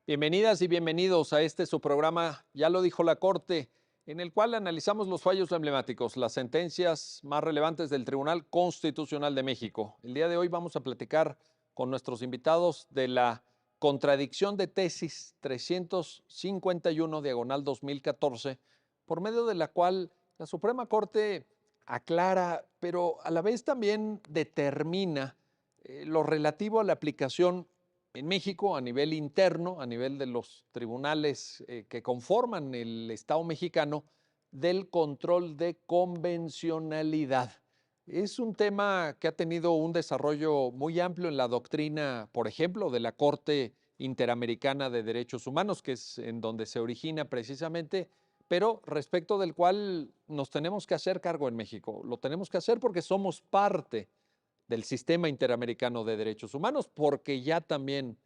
Bienvenidas y bienvenidos a su programa, ya lo dijo la Corte, en el cual analizamos los fallos emblemáticos, las sentencias más relevantes del Tribunal Constitucional de México. El día de hoy vamos a platicar con nuestros invitados de la contradicción de tesis 351 diagonal 2014, por medio de la cual la Suprema Corte aclara, pero a la vez también determina lo relativo a la aplicación en México, a nivel interno, a nivel de los tribunales que conforman el Estado mexicano, del control de convencionalidad. Es un tema que ha tenido un desarrollo muy amplio en la doctrina, por ejemplo, de la Corte Interamericana de Derechos Humanos, que es en donde se origina precisamente, pero respecto del cual nos tenemos que hacer cargo en México. Lo tenemos que hacer porque somos parte del sistema interamericano de derechos humanos, porque ya también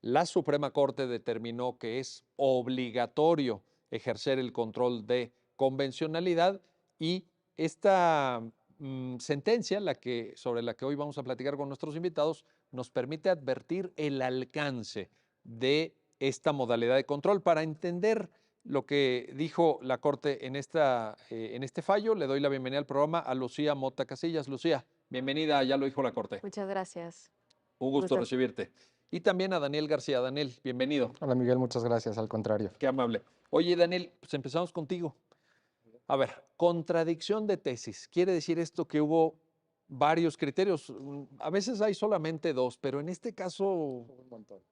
la Suprema Corte determinó que es obligatorio ejercer el control de convencionalidad y esta sentencia, sobre la que hoy vamos a platicar con nuestros invitados, nos permite advertir el alcance de esta modalidad de control. Para entender lo que dijo la Corte en este fallo, le doy la bienvenida al programa a Lucía Mota Casillas. Lucía, bienvenida, ya lo dijo la Corte. Muchas gracias. Un gusto Gusto. recibirte. Y también a Daniel García. Daniel, bienvenido. Hola Miguel, muchas gracias, al contrario. Qué amable. Oye, Daniel, pues empezamos contigo. A ver, contradicción de tesis. Quiere decir esto que hubo varios criterios. A veces hay solamente dos, pero en este caso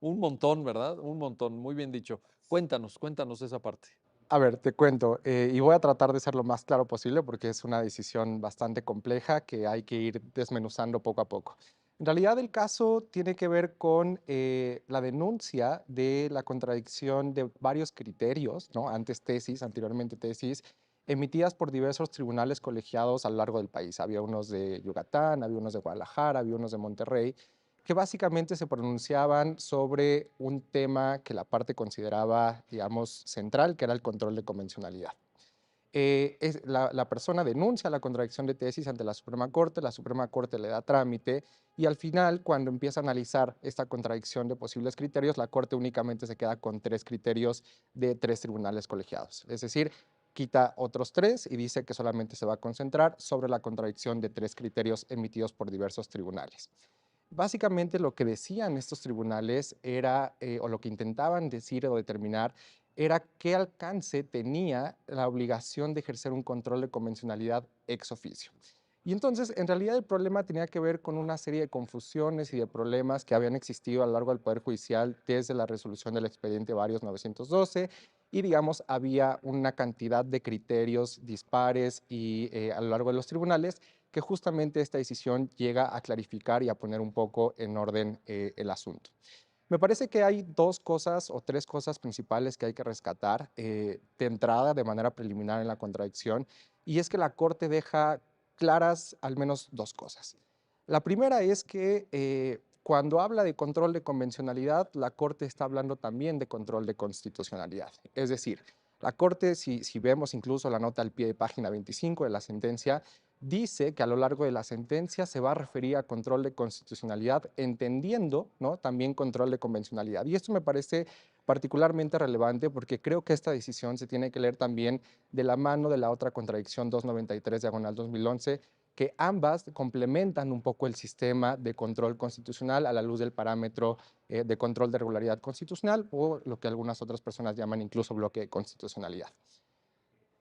un montón, ¿verdad? Un montón, muy bien dicho. Cuéntanos esa parte. A ver, te cuento, y voy a tratar de ser lo más claro posible porque es una decisión bastante compleja que hay que ir desmenuzando poco a poco. En realidad el caso tiene que ver con la denuncia de la contradicción de varios criterios, ¿no? Antes tesis, anteriormente tesis, emitidas por diversos tribunales colegiados a lo largo del país. Había unos de Yucatán, había unos de Guadalajara, había unos de Monterrey, que básicamente se pronunciaban sobre un tema que la parte consideraba, digamos, central, que era el control de convencionalidad. La persona denuncia la contradicción de tesis ante la Suprema Corte le da trámite y al final, cuando empieza a analizar esta contradicción de posibles criterios, la Corte únicamente se queda con 3 criterios de 3 tribunales colegiados. Es decir, quita otros 3 y dice que solamente se va a concentrar sobre la contradicción de 3 criterios emitidos por diversos tribunales. Básicamente lo que decían estos tribunales era, o lo que intentaban decir o determinar, era qué alcance tenía la obligación de ejercer un control de convencionalidad ex oficio. Y entonces, en realidad, el problema tenía que ver con una serie de confusiones y de problemas que habían existido a lo largo del Poder Judicial desde la resolución del expediente Varios 912, y digamos, había una cantidad de criterios dispares y a lo largo de los tribunales que justamente esta decisión llega a clarificar y a poner un poco en orden el asunto. Me parece que hay 2 cosas o 3 cosas principales que hay que rescatar de entrada de manera preliminar en la contradicción, y es que la Corte deja claras al menos 2 cosas. La primera es que cuando habla de control de convencionalidad, la Corte está hablando también de control de constitucionalidad. Es decir, la Corte, si vemos incluso la nota al pie de página 25 de la sentencia, dice que a lo largo de la sentencia se va a referir a control de constitucionalidad, entendiendo, ¿no?, también control de convencionalidad. Y esto me parece particularmente relevante porque creo que esta decisión se tiene que leer también de la mano de la otra contradicción 293 diagonal 2011, que ambas complementan un poco el sistema de control constitucional a la luz del parámetro de control de regularidad constitucional, o lo que algunas otras personas llaman incluso bloque de constitucionalidad.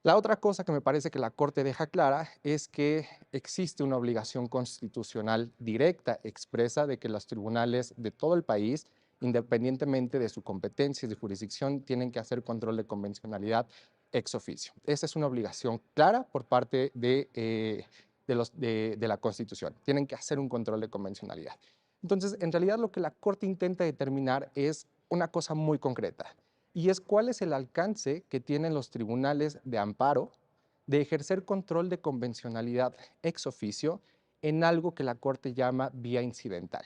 La otra cosa que me parece que la Corte deja clara es que existe una obligación constitucional directa, expresa, de que los tribunales de todo el país, independientemente de su competencia y de jurisdicción, tienen que hacer control de convencionalidad ex oficio. Esa es una obligación clara por parte de la Constitución. Tienen que hacer un control de convencionalidad. Entonces, en realidad lo que la Corte intenta determinar es una cosa muy concreta, y es cuál es el alcance que tienen los tribunales de amparo de ejercer control de convencionalidad ex oficio en algo que la Corte llama vía incidental.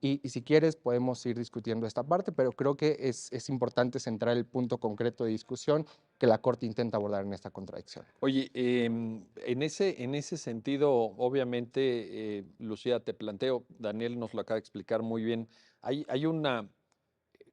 Y si quieres podemos ir discutiendo esta parte, pero creo que es importante centrar el punto concreto de discusión que la Corte intenta abordar en esta contradicción. Oye, en ese sentido, obviamente, Lucía, te planteo, Daniel nos lo acaba de explicar muy bien, hay una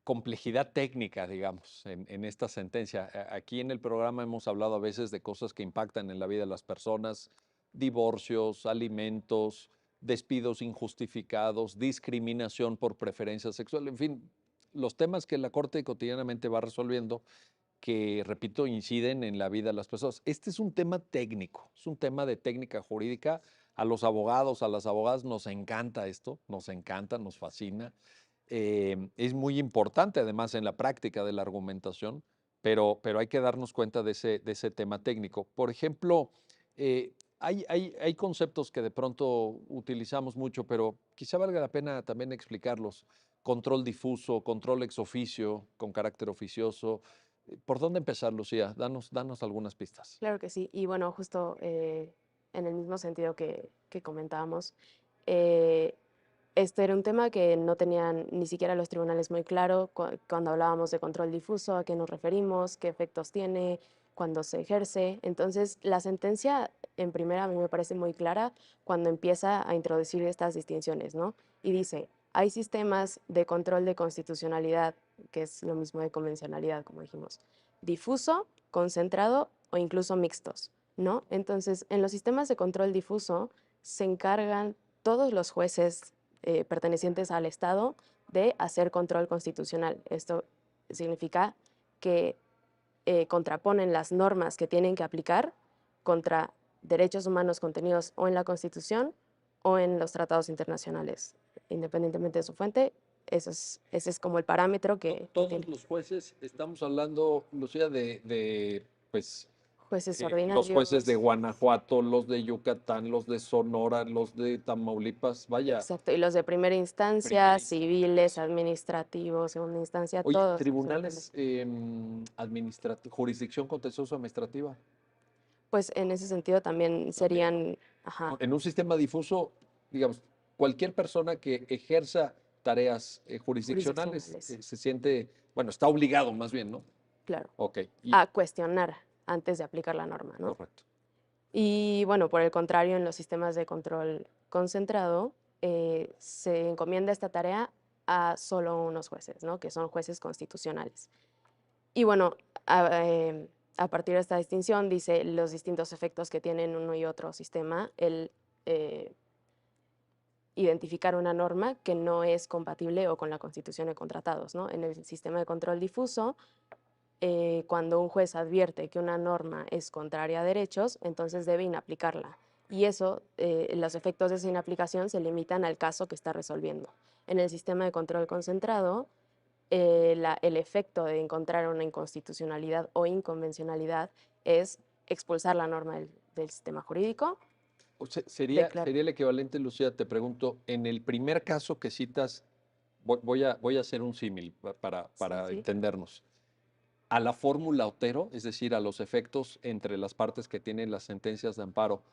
complejidad técnica, digamos, en esta sentencia. Aquí en el programa hemos hablado a veces de cosas que impactan en la vida de las personas, divorcios, alimentos, despidos injustificados, discriminación por preferencia sexual, en fin, los temas que la Corte cotidianamente va resolviendo que, repito, inciden en la vida de las personas. Este es un tema técnico, es un tema de técnica jurídica. A los abogados, a las abogadas nos encanta esto, nos encanta, nos fascina. Es muy importante además en la práctica de la argumentación, pero hay que darnos cuenta de ese tema técnico. Por ejemplo, hay conceptos que de pronto utilizamos mucho, pero quizá valga la pena también explicarlos. Control difuso, control ex oficio, con carácter oficioso. ¿Por dónde empezar, Lucía? Danos algunas pistas. Claro que sí. Y bueno, justo en el mismo sentido que comentábamos, eh, este era un tema que no tenían ni siquiera los tribunales muy claro cuando hablábamos de control difuso, a qué nos referimos, qué efectos tiene, cuándo se ejerce. Entonces, la sentencia en primera a mí me parece muy clara cuando empieza a introducir estas distinciones, ¿no? Y dice, hay sistemas de control de constitucionalidad, que es lo mismo de convencionalidad, como dijimos, difuso, concentrado o incluso mixtos, ¿no? Entonces, en los sistemas de control difuso se encargan todos los jueces pertenecientes al Estado de hacer control constitucional. Esto significa que contraponen las normas que tienen que aplicar contra derechos humanos contenidos o en la Constitución o en los tratados internacionales. Independientemente de su fuente, ese es como el parámetro que Todos tiene. los jueces, estamos hablando, Lucía, pues, Jueces los jueces de ordinarios. Guanajuato, los de Yucatán, los de Sonora, los de Tamaulipas, vaya, Exacto, y los de primera primera instancia, civiles, instancia. administrativos, segunda instancia, Oye, todos, tribunales absolutamente. jurisdicción contencioso administrativa. Pues en ese sentido también También, ¿no? serían, ajá, En un sistema difuso, digamos, cualquier persona que ejerza tareas jurisdiccionales jurisdiccionales, se siente, bueno, está obligado más bien, ¿no? claro, Ok, y a cuestionar antes de aplicar la norma, ¿no? correcto. Y bueno, por el contrario, en los sistemas de control concentrado, se encomienda esta tarea a solo unos jueces, ¿no? Que son jueces constitucionales. Y bueno, a partir de esta distinción dice los distintos efectos que tienen uno y otro sistema, el identificar una norma que no es compatible o con la Constitución de contratados, ¿no? En el sistema de control difuso, cuando un juez advierte que una norma es contraria a derechos, entonces debe inaplicarla. Y eso, los efectos de esa inaplicación se limitan al caso que está resolviendo. En el sistema de control concentrado, el efecto de encontrar una inconstitucionalidad o inconvencionalidad es expulsar la norma del sistema jurídico. O sea, sería el equivalente, Lucía, te pregunto, en el primer caso que citas, voy a hacer un símil Sí, para sí. entendernos. A la fórmula Otero, es decir, a los efectos entre las partes que tienen las sentencias de amparo,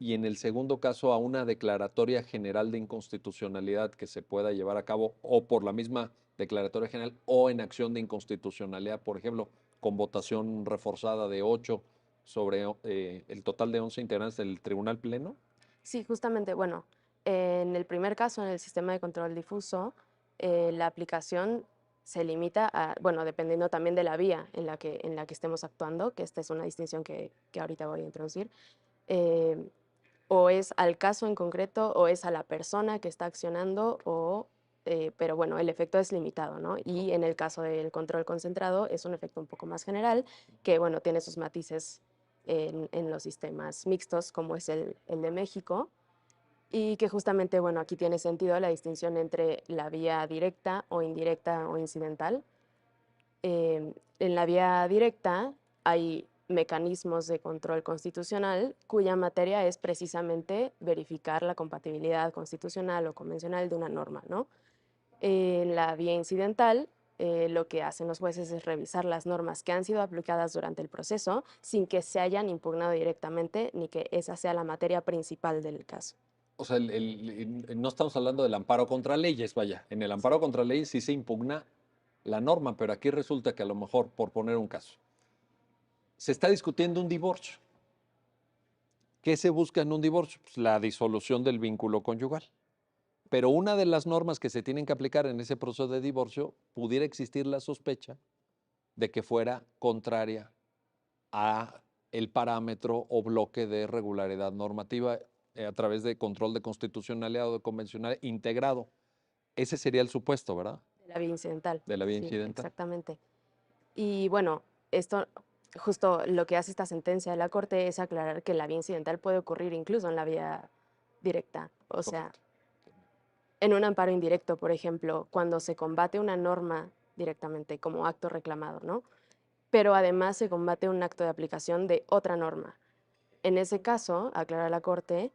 y en el segundo caso a una declaratoria general de inconstitucionalidad que se pueda llevar a cabo o por la misma declaratoria general o en acción de inconstitucionalidad, por ejemplo, con votación reforzada de 8 sobre el total de 11 integrantes del Tribunal Pleno. Sí, justamente, bueno, en el primer caso, en el sistema de control difuso, la aplicación se limita a, bueno, dependiendo también de la vía en la que estemos actuando, que esta es una distinción que ahorita voy a introducir, eh, o es al caso en concreto o es a la persona que está accionando, pero bueno, el efecto es limitado, ¿no? Y en el caso del control concentrado es un efecto un poco más general que, bueno, tiene sus matices en los sistemas mixtos, como es el de México, y que justamente, bueno, aquí tiene sentido la distinción entre la vía directa o indirecta o incidental. En la vía directa hay mecanismos de control constitucional cuya materia es precisamente verificar la compatibilidad constitucional o convencional de una norma, ¿no? En la vía incidental, lo que hacen los jueces es revisar las normas que han sido aplicadas durante el proceso sin que se hayan impugnado directamente ni que esa sea la materia principal del caso. O sea, no estamos hablando del amparo contra leyes, vaya. En el amparo contra leyes sí se impugna la norma, pero aquí resulta que a lo mejor, por poner un caso, se está discutiendo un divorcio. ¿Qué se busca en un divorcio? Pues la disolución del vínculo conyugal. Pero una de las normas que se tienen que aplicar en ese proceso de divorcio, pudiera existir la sospecha de que fuera contraria a el parámetro o bloque de regularidad normativa a través de control de constitucionalidad o de convencional integrado. Ese sería el supuesto, ¿verdad? De la vía incidental. De la vía Sí, incidental. exactamente. Y bueno, esto, justo lo que hace esta sentencia de la Corte es aclarar que la vía incidental puede ocurrir incluso en la vía directa. O sea, Correcto. en un amparo indirecto, por ejemplo, cuando se combate una norma directamente como acto reclamado, ¿no? Pero además se combate un acto de aplicación de otra norma. En ese caso, aclara la Corte,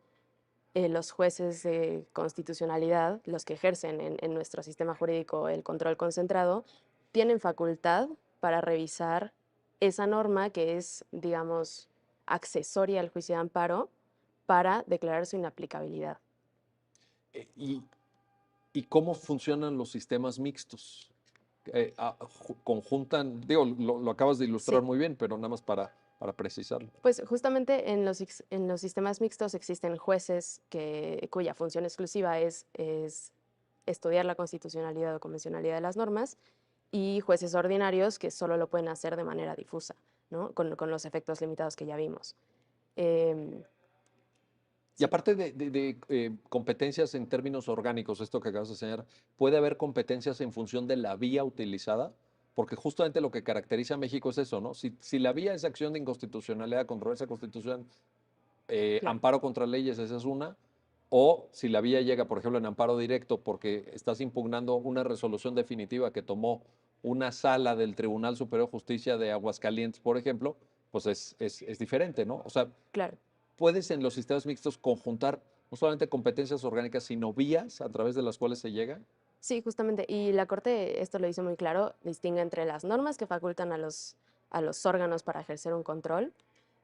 los jueces de constitucionalidad, los que ejercen en nuestro sistema jurídico el control concentrado, tienen facultad para revisar esa norma que es, digamos, accesoria al juicio de amparo para declarar su inaplicabilidad. Eh, ¿Y, y cómo funcionan los sistemas mixtos? Conjuntan, digo, lo acabas de ilustrar Sí, muy bien, pero nada más para precisarlo. pues justamente en los sistemas mixtos existen jueces cuya función exclusiva es estudiar la constitucionalidad o convencionalidad de las normas y jueces ordinarios que solo lo pueden hacer de manera difusa, ¿no? Con los efectos limitados que ya vimos. Em, Y sí, aparte de competencias en términos orgánicos, esto que acabas de enseñar, ¿puede haber competencias en función de la vía utilizada? Porque justamente lo que caracteriza a México es eso, ¿no? Si la vía es acción de inconstitucionalidad, controversia constitucional, claro, amparo contra leyes, esa es una. O si la vía llega, por ejemplo, en amparo directo, porque estás impugnando una resolución definitiva que tomó una sala del Tribunal Superior de Justicia de Aguascalientes, por ejemplo, pues es diferente, ¿no? O sea, claro. puedes en los sistemas mixtos conjuntar no solamente competencias orgánicas, sino vías a través de las cuales se llega. Sí, justamente. Y la Corte esto lo hizo muy claro, distingue entre las normas que facultan a los órganos para ejercer un control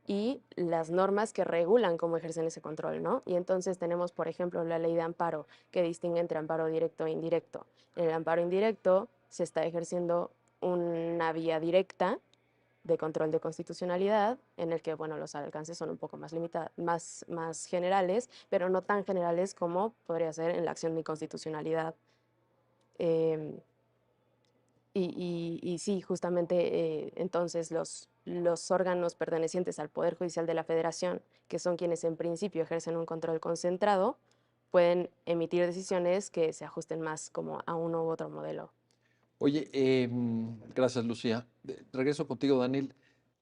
y las normas que regulan cómo ejercen ese control, ¿no? Y entonces tenemos, por ejemplo, la ley de amparo, que distingue entre amparo directo e indirecto. En el amparo indirecto se está ejerciendo una vía directa de control de constitucionalidad, en el que, bueno, los alcances son un poco más limitados, más generales, pero no tan generales como podría ser en la acción de inconstitucionalidad. Em, y sí, justamente entonces los órganos pertenecientes al Poder Judicial de la Federación, que son quienes en principio ejercen un control concentrado, pueden emitir decisiones que se ajusten más como a uno u otro modelo. Oye, gracias, Lucía. Regreso contigo, Daniel.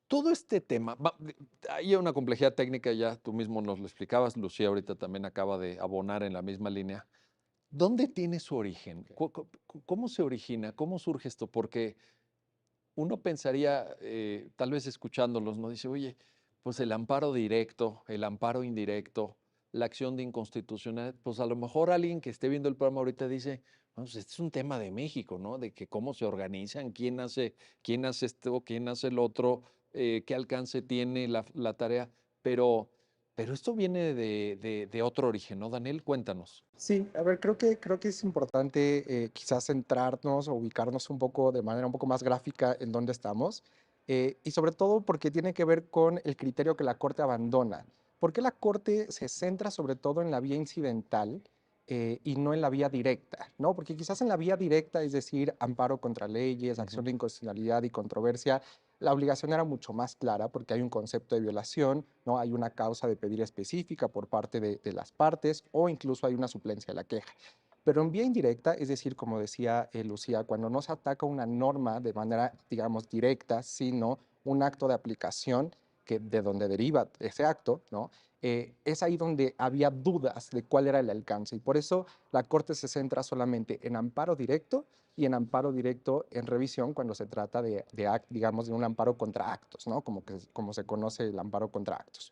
Todo este tema, hay una complejidad técnica, ya tú mismo nos lo explicabas, Lucía ahorita también acaba de abonar en la misma línea. ¿Dónde tiene su origen? ¿Cómo se origina? ¿Cómo surge esto? Porque uno pensaría, tal vez escuchándolos, ¿no? Dice, oye, pues el amparo directo, el amparo indirecto, la acción de inconstitucionalidad, pues a lo mejor alguien que esté viendo el programa ahorita dice, vamos, este es un tema de México, ¿no? De que cómo se organizan, quién hace esto, quién hace el otro, qué alcance tiene la tarea, pero, pero esto viene de otro origen, ¿no, Daniel? Cuéntanos. Sí, a ver, creo que es importante quizás centrarnos o ubicarnos un poco de manera un poco más gráfica en dónde estamos y sobre todo porque tiene que ver con el criterio que la Corte abandona. ¿Por qué la Corte se centra sobre todo en la vía incidental y no en la vía directa? ¿No? Porque quizás en la vía directa, es decir, amparo contra leyes, acción Ujú. de inconstitucionalidad y controversia, la obligación era mucho más clara porque hay un concepto de violación, ¿no? Hay una causa de pedir específica por parte de las partes o incluso hay una suplencia de la queja. Pero en vía indirecta, es decir, como decía Lucía, cuando no se ataca una norma de manera, digamos, directa, sino un acto de aplicación que de donde deriva ese acto, ¿no? Es ahí donde había dudas de cuál era el alcance. Y por eso la Corte se centra solamente en amparo directo y en amparo directo en revisión cuando se trata digamos, de un amparo contra actos, ¿no? Como se conoce el amparo contra actos.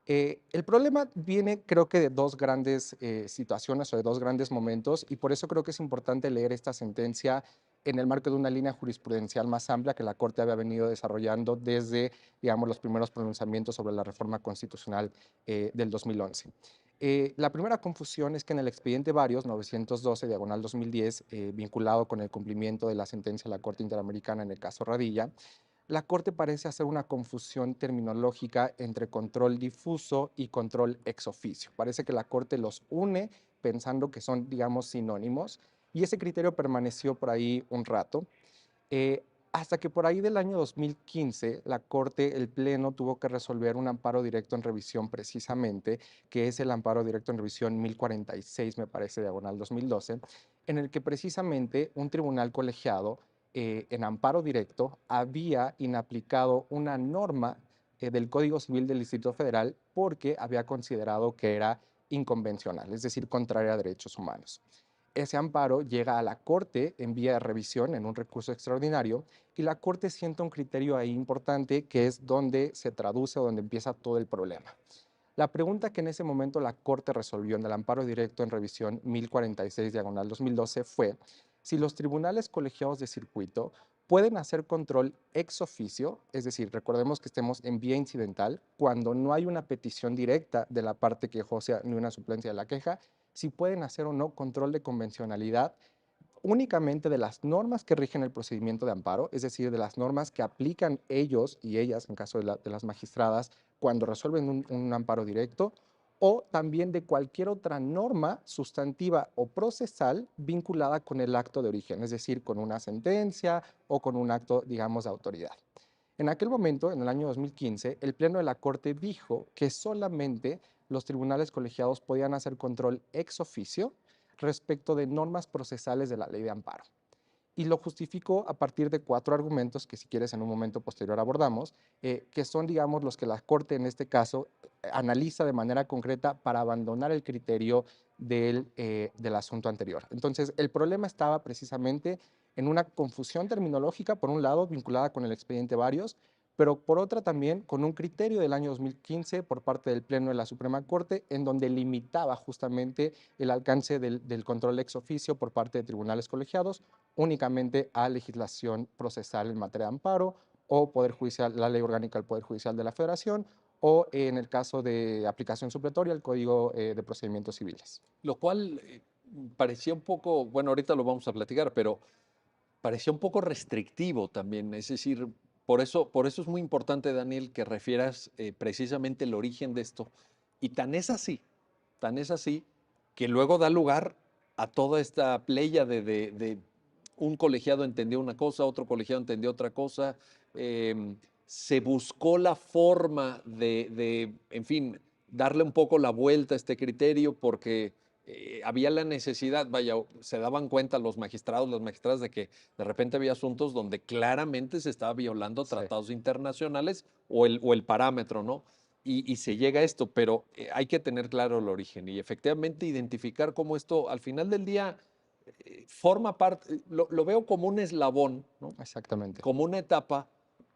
El problema viene, creo que, de dos grandes situaciones o de dos grandes momentos, y por eso creo que es importante leer esta sentencia en el marco de una línea jurisprudencial más amplia que la Corte había venido desarrollando desde, digamos, los primeros pronunciamientos sobre la reforma constitucional del 2011. La primera confusión es que en el expediente Varios 912, diagonal 2010, vinculado con el cumplimiento de la sentencia de la Corte Interamericana en el caso Radilla, la Corte parece hacer una confusión terminológica entre control difuso y control ex oficio. Parece que la Corte los une pensando que son, digamos, sinónimos, y ese criterio permaneció por ahí un rato. Eh, Hasta que por ahí del año 2015, la Corte, el Pleno, tuvo que resolver un amparo directo en revisión precisamente, que es el amparo directo en revisión 1046, me parece, diagonal 2012, en el que precisamente un tribunal colegiado, en amparo directo, había inaplicado una norma del Código Civil del Distrito Federal porque había considerado que era inconvencional, es decir, contraria a derechos humanos. Ese amparo llega a la Corte en vía de revisión en un recurso extraordinario y la Corte sienta un criterio ahí importante que es donde se traduce o donde empieza todo el problema. La pregunta que en ese momento la Corte resolvió en el amparo directo en revisión 1046 diagonal 2012 fue si los tribunales colegiados de circuito pueden hacer control ex oficio, es decir, recordemos que estemos en vía incidental, cuando no hay una petición directa de la parte quejosa ni una suplencia de la queja, si pueden hacer o no control de convencionalidad únicamente de las normas que rigen el procedimiento de amparo, es decir, de las normas que aplican ellos y ellas, en caso de las magistradas, cuando resuelven un amparo directo, o también de cualquier otra norma sustantiva o procesal vinculada con el acto de origen, es decir, con una sentencia o con un acto, digamos, de autoridad. En aquel momento, en el año 2015, el Pleno de la Corte dijo que solamente los tribunales colegiados podían hacer control ex oficio respecto de normas procesales de la ley de amparo. Y lo justificó a partir de 4 argumentos que si quieres en un momento posterior abordamos, que son, digamos, los que la Corte en este caso analiza de manera concreta para abandonar el criterio del asunto anterior. Entonces, el problema estaba precisamente en una confusión terminológica, por un lado, vinculada con el expediente varios, pero por otra también con un criterio del año 2015 por parte del Pleno de la Suprema Corte, en donde limitaba justamente el alcance del control ex oficio por parte de tribunales colegiados únicamente a legislación procesal en materia de amparo o Poder Judicial, la Ley Orgánica del Poder Judicial de la Federación, o en el caso de aplicación supletoria, el Código de Procedimientos Civiles. Lo cual parecía un poco, bueno, ahorita lo vamos a platicar, pero parecía un poco restrictivo también. Es decir, por eso es muy importante, Daniel, que refieras precisamente el origen de esto. Y tan es así, que luego da lugar a toda esta playa de un colegiado entendió una cosa, otro colegiado entendió otra cosa. Se buscó la forma en fin, darle un poco la vuelta a este criterio porque había la necesidad, vaya, se daban cuenta los magistrados, las magistradas de que de repente había asuntos donde claramente se estaba violando Sí. tratados internacionales o el parámetro, ¿no? Y se llega a esto, pero hay que tener claro el origen y efectivamente identificar cómo esto al final del día forma parte, lo veo como un eslabón, ¿no? Exactamente. Como una etapa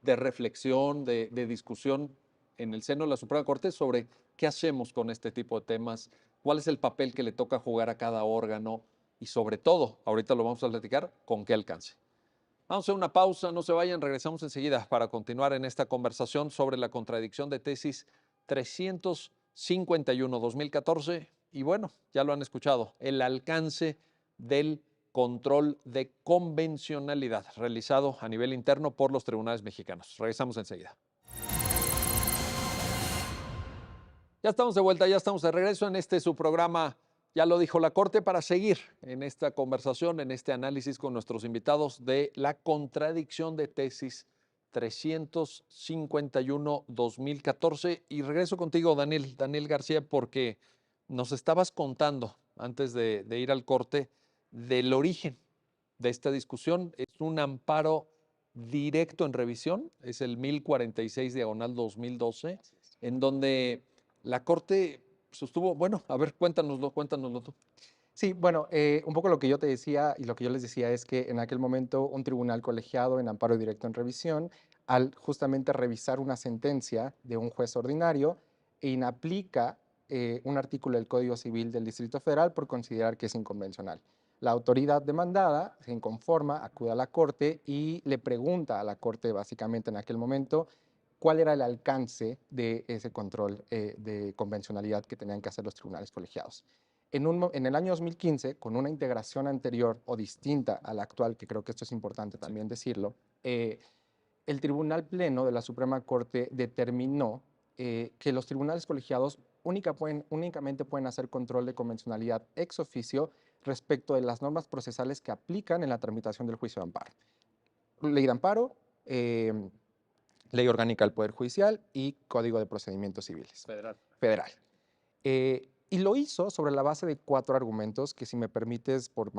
de reflexión, de discusión en el seno de la Suprema Corte sobre qué hacemos con este tipo de temas, cuál es el papel que le toca jugar a cada órgano y sobre todo, ahorita lo vamos a platicar, con qué alcance. Vamos a hacer una pausa, no se vayan, regresamos enseguida para continuar en esta conversación sobre la contradicción de tesis 351-2014 y bueno, ya lo han escuchado, el alcance del control de convencionalidad realizado a nivel interno por los tribunales mexicanos. Regresamos enseguida. Ya estamos de vuelta, ya estamos de regreso en su programa, ya lo dijo la Corte, para seguir en esta conversación, en este análisis con nuestros invitados de la contradicción de tesis 351-2014. Y regreso contigo, Daniel García, porque nos estabas contando antes de ir al corte del origen de esta discusión. Es un amparo directo en revisión, es el 1046 diagonal 2012, en donde la Corte sostuvo, bueno, a ver, cuéntanoslo tú. Sí, bueno, un poco lo que yo te decía y lo que yo les decía es que en aquel momento un tribunal colegiado en amparo directo en revisión, al justamente revisar una sentencia de un juez ordinario, inaplica un artículo del Código Civil del Distrito Federal por considerar que es inconvencional. La autoridad demandada se inconforma, acude a la Corte y le pregunta a la Corte básicamente en aquel momento cuál era el alcance de ese control de convencionalidad que tenían que hacer los tribunales colegiados. En el año 2015, con una integración anterior o distinta a la actual, que creo que esto es importante también decirlo, el Tribunal Pleno de la Suprema Corte determinó que los tribunales colegiados únicamente pueden hacer control de convencionalidad ex oficio respecto de las normas procesales que aplican en la tramitación del juicio de amparo. Ley de amparo, Ley Orgánica del Poder Judicial y Código de Procedimientos Civiles. Federal. Y lo hizo sobre la base de 4 argumentos que, si me permites, por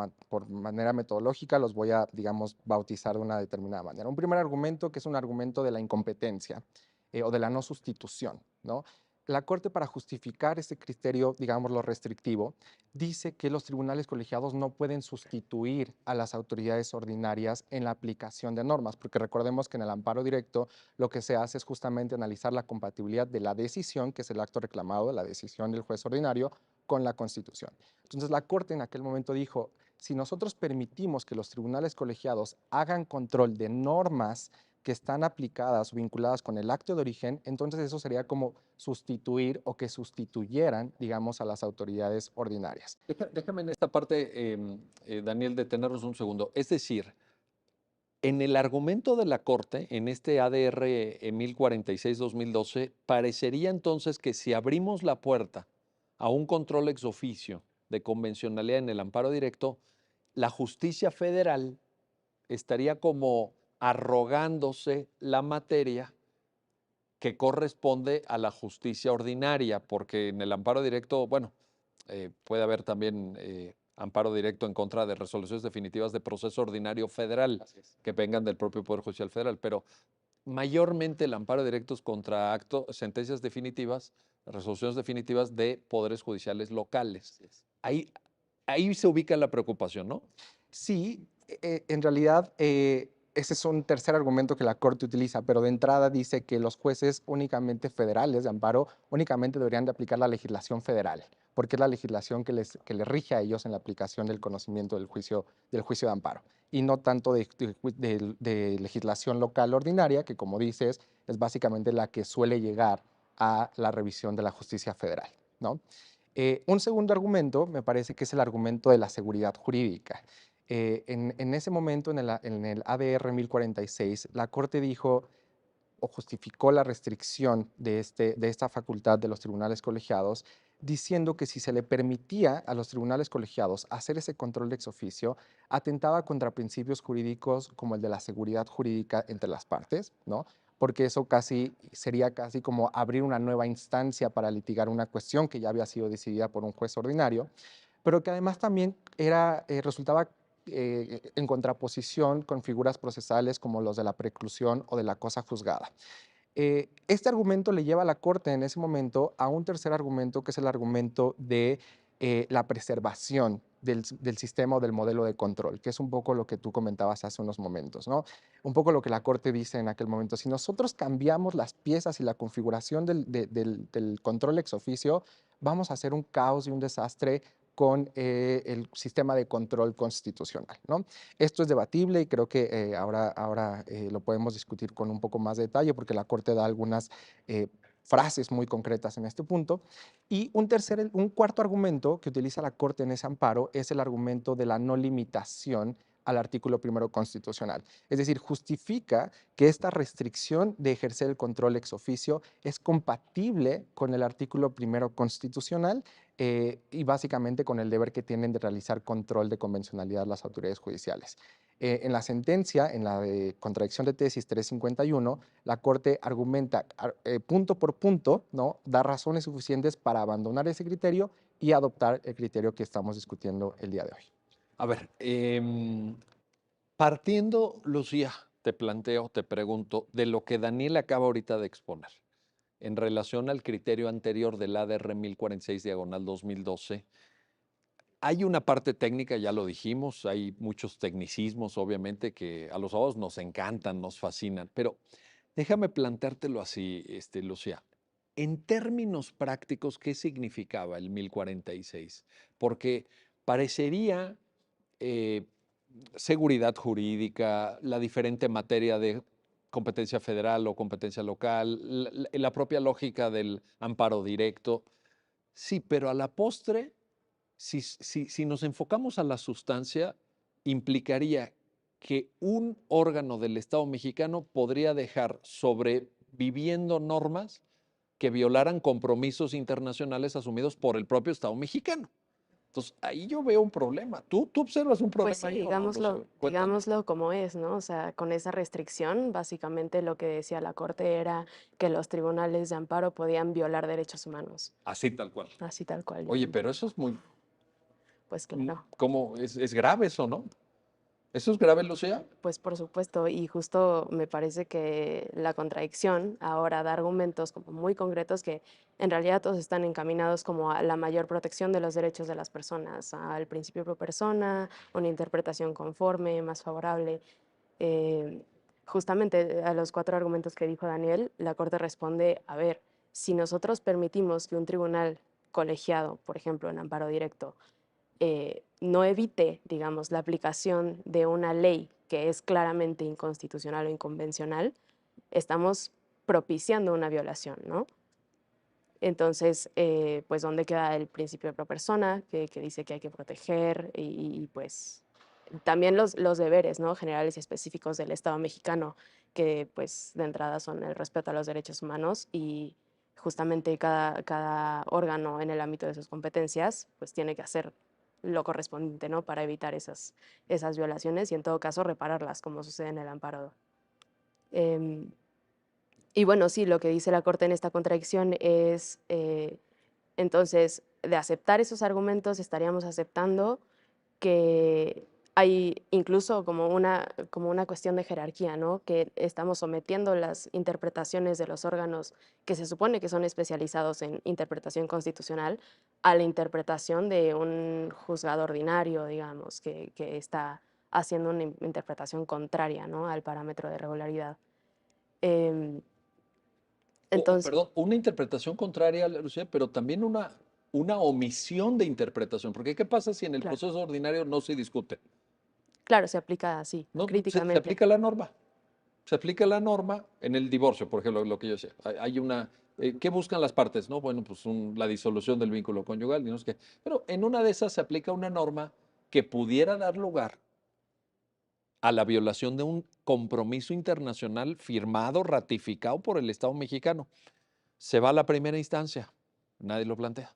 manera metodológica, los voy a, digamos, bautizar de una determinada manera. Un primer argumento, que es un argumento de la incompetencia o de la no sustitución, ¿no? La Corte, para justificar este criterio, digamos, lo restrictivo, dice que los tribunales colegiados no pueden sustituir a las autoridades ordinarias en la aplicación de normas, porque recordemos que en el amparo directo lo que se hace es justamente analizar la compatibilidad de la decisión, que es el acto reclamado, la decisión del juez ordinario, con la Constitución. Entonces la Corte en aquel momento dijo, si nosotros permitimos que los tribunales colegiados hagan control de normas que están aplicadas o vinculadas con el acto de origen, entonces eso sería como sustituir o que sustituyeran, digamos, a las autoridades ordinarias. Déjame en esta parte, Daniel, detenernos un segundo. Es decir, en el argumento de la Corte, en este ADR 1046-2012, parecería entonces que si abrimos la puerta a un control ex oficio de convencionalidad en el amparo directo, la justicia federal estaría como arrogándose la materia que corresponde a la justicia ordinaria, porque en el amparo directo, bueno, puede haber también amparo directo en contra de resoluciones definitivas de proceso ordinario federal que vengan del propio Poder Judicial Federal, pero mayormente el amparo directo es contra sentencias definitivas, resoluciones definitivas de poderes judiciales locales. Ahí se ubica la preocupación, ¿no? Sí, en realidad ese es un tercer argumento que la Corte utiliza, pero de entrada dice que los jueces únicamente federales de amparo únicamente deberían de aplicar la legislación federal, porque es la legislación que les rige a ellos en la aplicación del conocimiento del juicio de amparo, y no tanto de legislación local ordinaria, que, como dices, es básicamente la que suele llegar a la revisión de la justicia federal, ¿no? Un segundo argumento me parece que es el argumento de la seguridad jurídica. En ese momento, en el ADR 1046, la Corte dijo o justificó la restricción de esta facultad de los tribunales colegiados, diciendo que si se le permitía a los tribunales colegiados hacer ese control de ex oficio, atentaba contra principios jurídicos como el de la seguridad jurídica entre las partes, ¿no? Porque eso sería casi como abrir una nueva instancia para litigar una cuestión que ya había sido decidida por un juez ordinario, pero que además también resultaba en contraposición con figuras procesales como los de la preclusión o de la cosa juzgada. Este argumento le lleva a la Corte en ese momento a un tercer argumento, que es el argumento de la preservación del sistema o del modelo de control, que es un poco lo que tú comentabas hace unos momentos, ¿no? Un poco lo que la Corte dice en aquel momento. Si nosotros cambiamos las piezas y la configuración del control ex oficio, vamos a hacer un caos y un desastre con el sistema de control constitucional, ¿no? Esto es debatible y creo que ahora lo podemos discutir con un poco más de detalle, porque la Corte da algunas frases muy concretas en este punto. Y un cuarto argumento que utiliza la Corte en ese amparo es el argumento de la no limitación al artículo primero constitucional. Es decir, justifica que esta restricción de ejercer el control ex oficio es compatible con el artículo primero constitucional y básicamente con el deber que tienen de realizar control de convencionalidad las autoridades judiciales. En la sentencia, en la de contradicción de tesis 351, la Corte argumenta punto por punto, ¿no? Da razones suficientes para abandonar ese criterio y adoptar el criterio que estamos discutiendo el día de hoy. A ver, partiendo, Lucía, te pregunto, de lo que Daniel acaba ahorita de exponer, en relación al criterio anterior del ADR 1046/2012, hay una parte técnica, ya lo dijimos, hay muchos tecnicismos, obviamente, que a los abogados nos encantan, nos fascinan, pero déjame planteártelo así, Lucía. En términos prácticos, ¿qué significaba el 1046? Porque parecería seguridad jurídica, la diferente materia de competencia federal o competencia local, la propia lógica del amparo directo. Sí, pero a la postre, si nos enfocamos a la sustancia, implicaría que un órgano del Estado mexicano podría dejar sobreviviendo normas que violaran compromisos internacionales asumidos por el propio Estado mexicano. Entonces, ahí yo veo un problema. ¿Tú observas un Pues problema sí, ahí o no, Lucía? Cuéntame. digámoslo como es, ¿no? O sea, con esa restricción, básicamente lo que decía la Corte era que los tribunales de amparo podían violar derechos humanos, Así tal cual. así tal cual. Oye, pero eso es muy, Pues claro. ¿cómo? Es grave eso, ¿no? ¿Eso es grave, Lucía? Pues por supuesto, y justo me parece que la contradicción ahora da argumentos como muy concretos que en realidad todos están encaminados como a la mayor protección de los derechos de las personas, al principio pro persona, una interpretación conforme, más favorable. Eh, Justamente a los 4 argumentos que dijo Daniel, la Corte responde, a ver, si nosotros permitimos que un tribunal colegiado, por ejemplo, en amparo directo, no evite, digamos, la aplicación de una ley que es claramente inconstitucional o inconvencional, estamos propiciando una violación, ¿no? Entonces, pues, ¿dónde queda el principio de pro persona que dice que hay que proteger pues también los deberes, ¿no? Generales y específicos del Estado mexicano, que pues de entrada son el respeto a los derechos humanos y justamente cada órgano en el ámbito de sus competencias, pues tiene que hacer lo correspondiente, ¿no? Para evitar esas violaciones y en todo caso repararlas, como sucede en el amparo. Em, y bueno, sí, lo que dice la Corte en esta contradicción es, entonces, de aceptar esos argumentos, estaríamos aceptando que hay incluso como una cuestión de jerarquía, ¿no? Que estamos sometiendo las interpretaciones de los órganos que se supone que son especializados en interpretación constitucional a la interpretación de un juzgado ordinario, digamos, que está haciendo una interpretación contraria, ¿no? Al parámetro de regularidad. Em, entonces, Perdón, una interpretación contraria, Lucía, pero también una omisión de interpretación. Porque ¿qué pasa si en el claro, proceso ordinario no se discute? claro, se aplica así, No, se críticamente. aplica la norma. Se aplica la norma en el divorcio, por ejemplo, lo que yo decía. Hay una. ¿Qué buscan las partes? No, bueno, pues la disolución del vínculo conyugal, y no sé qué. Pero en una de esas se aplica una norma que pudiera dar lugar a la violación de un compromiso internacional firmado, ratificado por el Estado mexicano. Se va a la primera instancia, nadie lo plantea.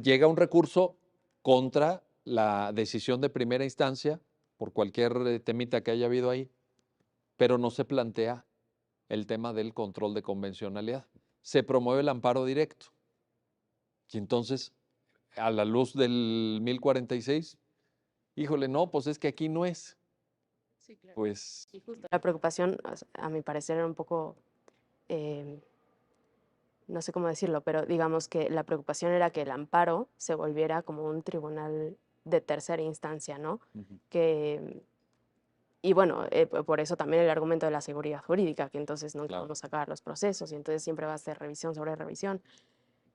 Llega un recurso contra la decisión de primera instancia por cualquier temita que haya habido ahí, pero no se plantea el tema del control de convencionalidad. Se promueve el amparo directo. Y entonces, a la luz del 1046, híjole, no, pues es que aquí no es. Sí, claro. Pues, Y justo la preocupación, a mi parecer, era un poco, eh, no sé cómo decirlo, pero digamos que la preocupación era que el amparo se volviera como un tribunal de tercera instancia, ¿no? ujú, Que, y bueno, por eso también el argumento de la seguridad jurídica, que entonces nunca claro, vamos a acabar los procesos y entonces siempre va a ser revisión sobre revisión.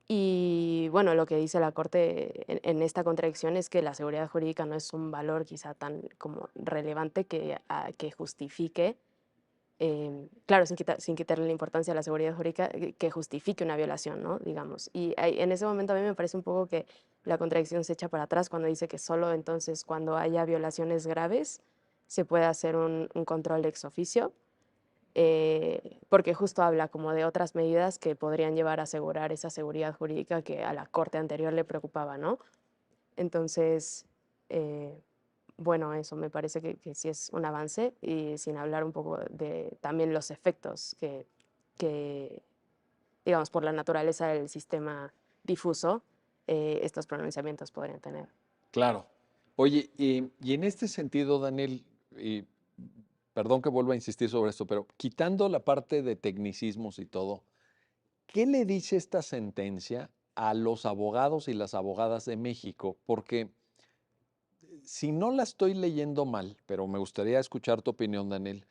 Y bueno, lo que dice la Corte en esta contradicción es que la seguridad jurídica no es un valor quizá tan como relevante que justifique claro, sin quitarle la importancia a la seguridad jurídica, que justifique una violación, ¿no? Digamos. Y en ese momento a mí me parece un poco que la contradicción se echa para atrás cuando dice que solo entonces cuando haya violaciones graves se puede hacer un control ex oficio, porque justo habla como de otras medidas que podrían llevar a asegurar esa seguridad jurídica que a la Corte anterior le preocupaba, ¿no? Entonces, eh, bueno, eso me parece que sí es un avance y sin hablar un poco de también los efectos que, digamos, por la naturaleza del sistema difuso, estos pronunciamientos podrían tener. claro. Oye, y en este sentido, Daniel, y perdón que vuelva a insistir sobre esto, pero quitando la parte de tecnicismos y todo, ¿qué le dice esta sentencia a los abogados y las abogadas de México? Porque si no la estoy leyendo mal, pero me gustaría escuchar tu opinión, Daniel,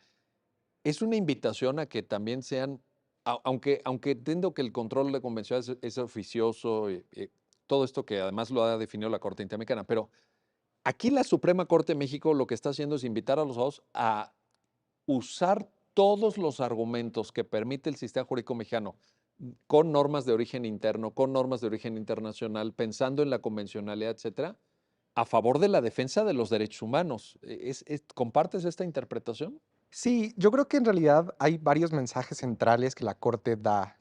es una invitación a que también sean, aunque entiendo que el control de convenciones es oficioso, todo esto que además lo ha definido la Corte Interamericana, pero aquí la Suprema Corte de México lo que está haciendo es invitar a los abogados a usar todos los argumentos que permite el sistema jurídico mexicano con normas de origen interno, con normas de origen internacional, pensando en la convencionalidad, etcétera, a favor de la defensa de los derechos humanos. ¿Compartes esta interpretación? Sí, yo creo que en realidad hay varios mensajes centrales que la Corte da,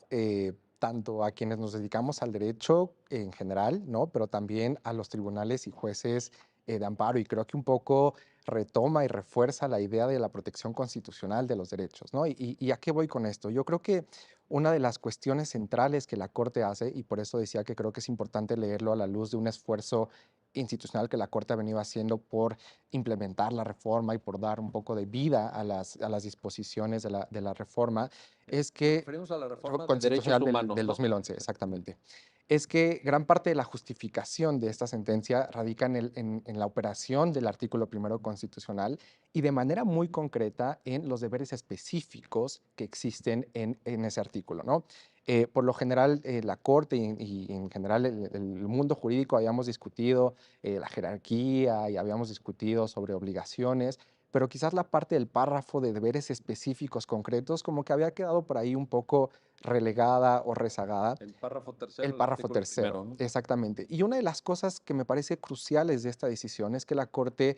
tanto a quienes nos dedicamos al derecho en general, ¿no? Pero también a los tribunales y jueces de amparo. Y creo que un poco retoma y refuerza la idea de la protección constitucional de los derechos, ¿no? ¿Y a qué voy con esto? Yo creo que una de las cuestiones centrales que la Corte hace, y por eso decía que creo que es importante leerlo a la luz de un esfuerzo institucional que la Corte ha venido haciendo por implementar la reforma y por dar un poco de vida a las disposiciones de la reforma, es Nos que referimos a la reforma de derechos constitucional humanos, del ¿no? 2011, exactamente, es que gran parte de la justificación de esta sentencia radica en la operación del artículo primero constitucional y de manera muy concreta en los deberes específicos que existen en ese artículo, ¿no? Por lo general, la Corte y en general el mundo jurídico habíamos discutido la jerarquía y habíamos discutido sobre obligaciones, pero quizás la parte del párrafo de deberes específicos concretos como que había quedado por ahí un poco relegada o rezagada. El párrafo tercero El del párrafo artículo tercero, primero, ¿no? exactamente. Y una de las cosas que me parece cruciales de esta decisión es que la Corte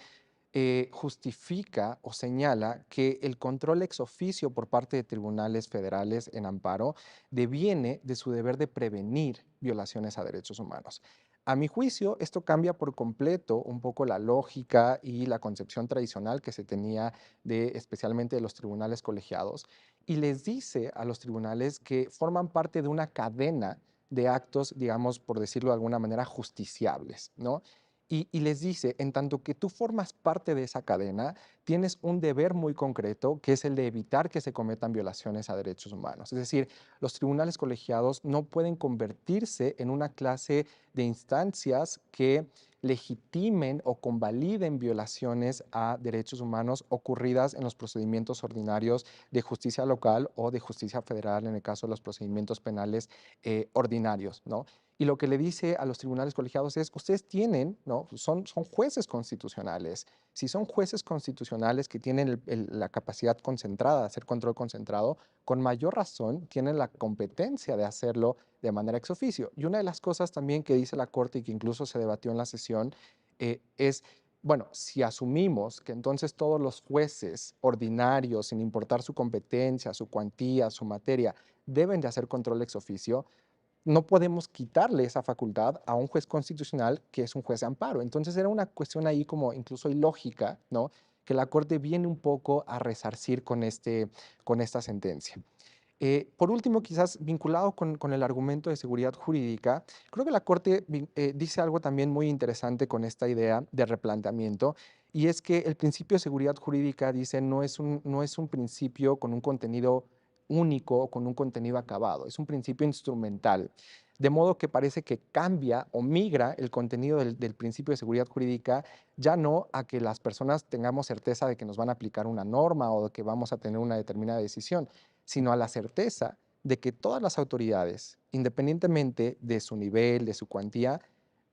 justifica o señala que el control ex oficio por parte de tribunales federales en amparo deviene de su deber de prevenir violaciones a derechos humanos. A mi juicio, esto cambia por completo un poco la lógica y la concepción tradicional que se tenía de especialmente de los tribunales colegiados y les dice a los tribunales que forman parte de una cadena de actos, digamos, por decirlo de alguna manera, justiciables, ¿no? Y les dice, en tanto que tú formas parte de esa cadena, tienes un deber muy concreto, que es el de evitar que se cometan violaciones a derechos humanos. Es decir, los tribunales colegiados no pueden convertirse en una clase de instancias que legitimen o convaliden violaciones a derechos humanos ocurridas en los procedimientos ordinarios de justicia local o de justicia federal en el caso de los procedimientos penales ordinarios, ¿no? Y lo que le dice a los tribunales colegiados es, ustedes tienen, ¿no? Son jueces constitucionales. Si son jueces constitucionales que tienen la capacidad concentrada de hacer control concentrado, con mayor razón tienen la competencia de hacerlo de manera ex oficio. Y una de las cosas también que dice la Corte y que incluso se debatió en la sesión es, bueno, si asumimos que entonces todos los jueces ordinarios, sin importar su competencia, su cuantía, su materia, deben de hacer control ex oficio, no podemos quitarle esa facultad a un juez constitucional que es un juez de amparo. Entonces era una cuestión ahí como incluso ilógica, ¿no? Que la Corte viene un poco a resarcir con esta sentencia. Por último, quizás vinculado con el argumento de seguridad jurídica, creo que la Corte dice algo también muy interesante con esta idea de replanteamiento, y es que el principio de seguridad jurídica, dice, no es un principio con un contenido único o con un contenido acabado, es un principio instrumental. De modo que parece que cambia o migra el contenido del principio de seguridad jurídica, ya no a que las personas tengamos certeza de que nos van a aplicar una norma o de que vamos a tener una determinada decisión, sino a la certeza de que todas las autoridades, independientemente de su nivel, de su cuantía,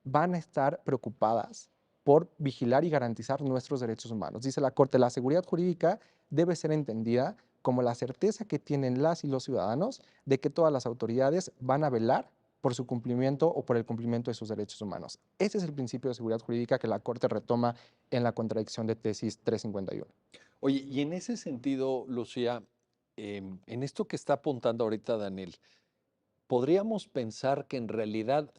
van a estar preocupadas por vigilar y garantizar nuestros derechos humanos. Dice la Corte, la seguridad jurídica debe ser entendida como la certeza que tienen las y los ciudadanos de que todas las autoridades van a velar por su cumplimiento o por el cumplimiento de sus derechos humanos. Ese es el principio de seguridad jurídica que la Corte retoma en la contradicción de tesis 351. Oye, y en ese sentido, Lucía, en esto que está apuntando ahorita Daniel, podríamos pensar que en realidad,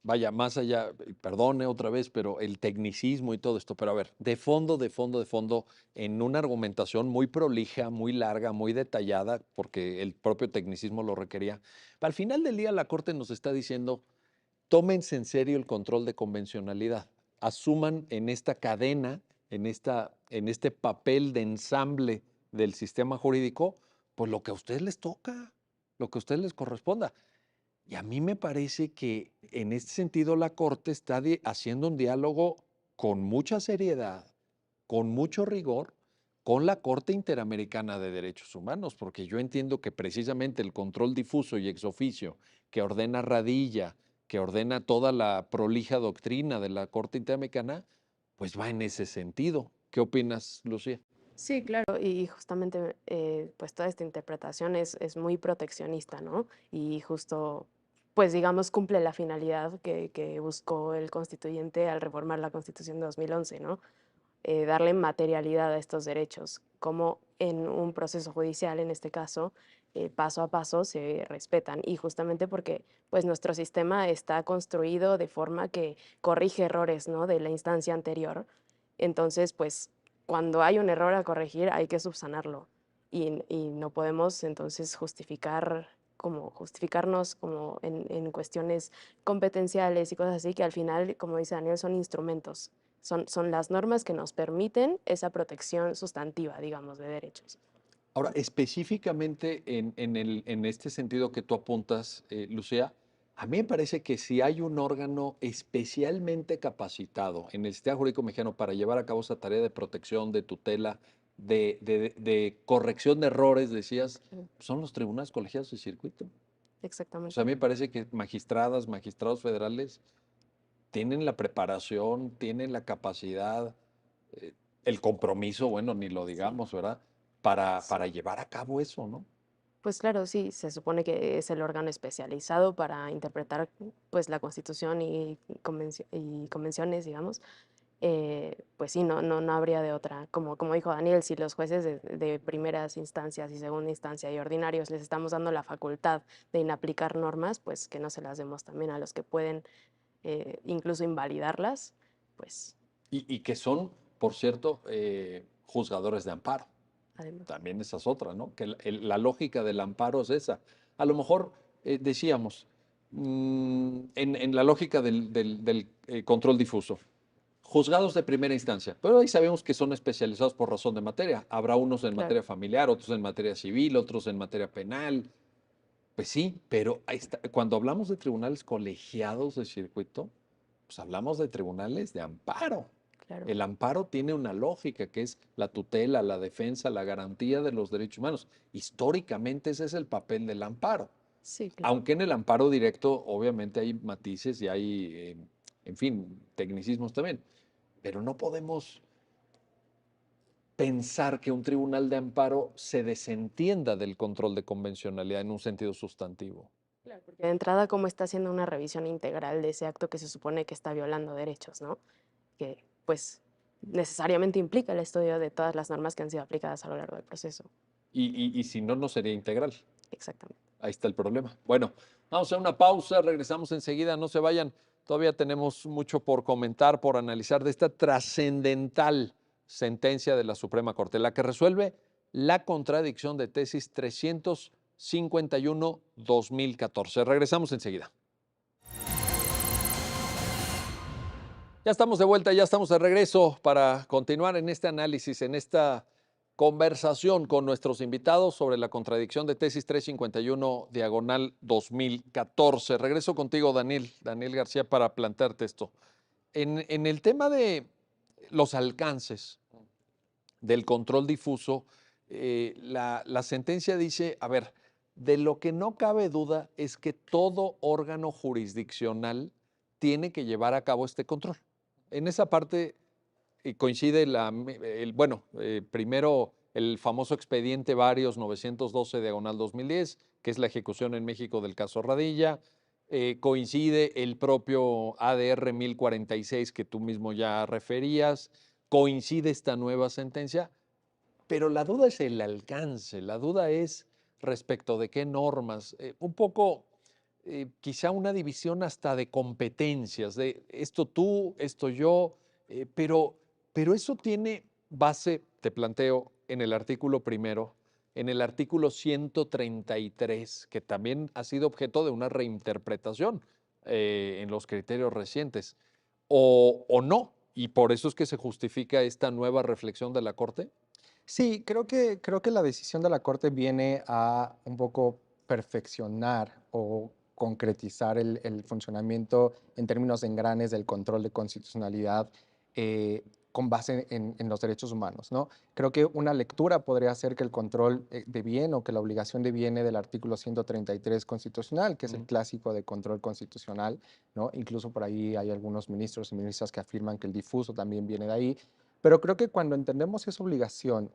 vaya, más allá, perdone otra vez, pero el tecnicismo y todo esto, pero a ver, de fondo, de fondo, de fondo, en una argumentación muy prolija, muy larga, muy detallada, porque el propio tecnicismo lo requería, al final del día la Corte nos está diciendo, tómense en serio el control de convencionalidad, asuman en esta cadena, en este papel de ensamble del sistema jurídico, pues lo que a ustedes les toca, lo que a ustedes les corresponda. Y a mí me parece que en este sentido la Corte está haciendo un diálogo con mucha seriedad, con mucho rigor, con la Corte Interamericana de Derechos Humanos, porque yo entiendo que precisamente el control difuso y ex oficio que ordena Radilla, que ordena toda la prolija doctrina de la Corte Interamericana, pues va en ese sentido. ¿Qué opinas, Lucía? Sí, claro, y justamente pues toda esta interpretación es muy proteccionista, ¿no? Y justo, pues digamos, cumple la finalidad que buscó el constituyente al reformar la Constitución de 2011, ¿no? darle materialidad a estos derechos, como en un proceso judicial, en este caso, paso a paso se respetan. Y justamente porque pues, nuestro sistema está construido de forma que corrige errores, ¿no?, de la instancia anterior. Entonces, pues, cuando hay un error a corregir, hay que subsanarlo. Y no podemos entonces justificarnos como en cuestiones competenciales y cosas así, que al final, como dice Daniel, son instrumentos. Son las normas que nos permiten esa protección sustantiva, digamos, de derechos. Ahora, específicamente en este sentido que tú apuntas, Lucía, a mí me parece que si hay un órgano especialmente capacitado en el sistema jurídico mexicano para llevar a cabo esa tarea de protección, de tutela, de corrección de errores, decías, Mm, son los tribunales colegiados de circuito. O sea, exactamente. a mí me parece que magistradas, magistrados federales tienen la preparación, tienen la capacidad, eh, el compromiso, bueno, ni lo Sí. digamos, ¿verdad? Para llevar a cabo eso, ¿no? Pues claro, sí, se supone que es el órgano especializado para interpretar pues la Constitución y convenciones, digamos. Pues sí, no habría de otra. Como dijo Daniel, si los jueces de primeras instancias y segunda instancia y ordinarios les estamos dando la facultad de inaplicar normas, pues que no se las demos también a los que pueden incluso invalidarlas, pues Y que son, por cierto, juzgadores de amparo. además. También esa es otra, ¿no? Que la lógica del amparo es esa. A lo mejor decíamos, en la lógica del control difuso, juzgados de primera instancia, pero ahí sabemos que son especializados por razón de materia. Habrá unos en Claro, materia familiar, otros en materia civil, otros en materia penal. Pues sí, pero ahí está. Cuando hablamos de tribunales colegiados de circuito, pues hablamos de tribunales de amparo. claro. El amparo tiene una lógica que es la tutela, la defensa, la garantía de los derechos humanos. Históricamente ese es el papel del amparo. Sí, claro. Aunque en el amparo directo obviamente hay matices y hay, en fin, tecnicismos también. Pero no podemos pensar que un tribunal de amparo se desentienda del control de convencionalidad en un sentido sustantivo. Claro, porque de entrada, ¿cómo está haciendo una revisión integral de ese acto que se supone que está violando derechos, ¿no? Que pues necesariamente implica el estudio de todas las normas que han sido aplicadas a lo largo del proceso. Y si no, no sería integral. Exactamente. Ahí está el problema. Bueno, vamos a una pausa, regresamos enseguida, no se vayan. Todavía tenemos mucho por comentar, por analizar de esta trascendental sentencia de la Suprema Corte, la que resuelve la contradicción de tesis 351-2014. Regresamos enseguida. Ya estamos de vuelta, ya estamos de regreso para continuar en este análisis, en esta conversación con nuestros invitados sobre la contradicción de tesis 351 diagonal 2014. Regreso contigo, Daniel García, para plantearte esto. En el tema de los alcances del control difuso, la sentencia dice, a ver, de lo que no cabe duda es que todo órgano jurisdiccional tiene que llevar a cabo este control. En esa parte coincide primero el famoso expediente varios 912 diagonal 2010, que es la ejecución en México del caso Radilla. Coincide el propio ADR 1046 que tú mismo ya referías. Coincide esta nueva sentencia, pero la duda es el alcance, la duda es respecto de qué normas, un poco quizá una división hasta de competencias, de esto tú, esto yo, pero eso tiene base, te planteo, en el artículo primero, en el artículo 133, que también ha sido objeto de una reinterpretación en los criterios recientes, o no, y por eso es que se justifica esta nueva reflexión de la Corte. Sí, creo que la decisión de la Corte viene a un poco perfeccionar o concretizar el funcionamiento en términos de engranes del control de constitucionalidad con base en los derechos humanos, ¿no? Creo que una lectura podría ser que el control deviene o que la obligación deviene del artículo 133 constitucional, que es el clásico de control constitucional, ¿no? Incluso por ahí hay algunos ministros y ministras que afirman que el difuso también viene de ahí. Pero creo que cuando entendemos esa obligación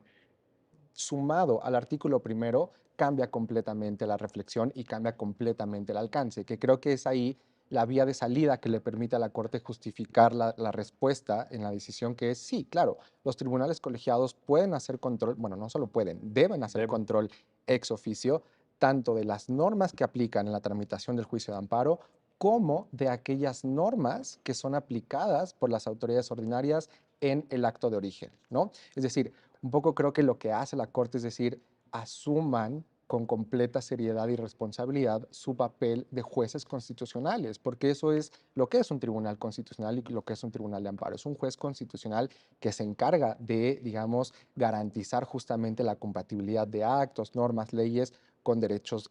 sumado al artículo primero, cambia completamente la reflexión y cambia completamente el alcance, que creo que es ahí la vía de salida que le permite a la Corte justificar la respuesta en la decisión, que es sí, claro, los tribunales colegiados pueden hacer control, bueno, no solo pueden, deben hacer Deben. control ex oficio, tanto de las normas que aplican en la tramitación del juicio de amparo, como de aquellas normas que son aplicadas por las autoridades ordinarias en el acto de origen, ¿no? Es decir, un poco creo que lo que hace la Corte es decir, asuman con completa seriedad y responsabilidad su papel de jueces constitucionales, porque eso es lo que es un tribunal constitucional y lo que es un tribunal de amparo. Es un juez constitucional que se encarga de, digamos, garantizar justamente la compatibilidad de actos, normas, leyes con derechos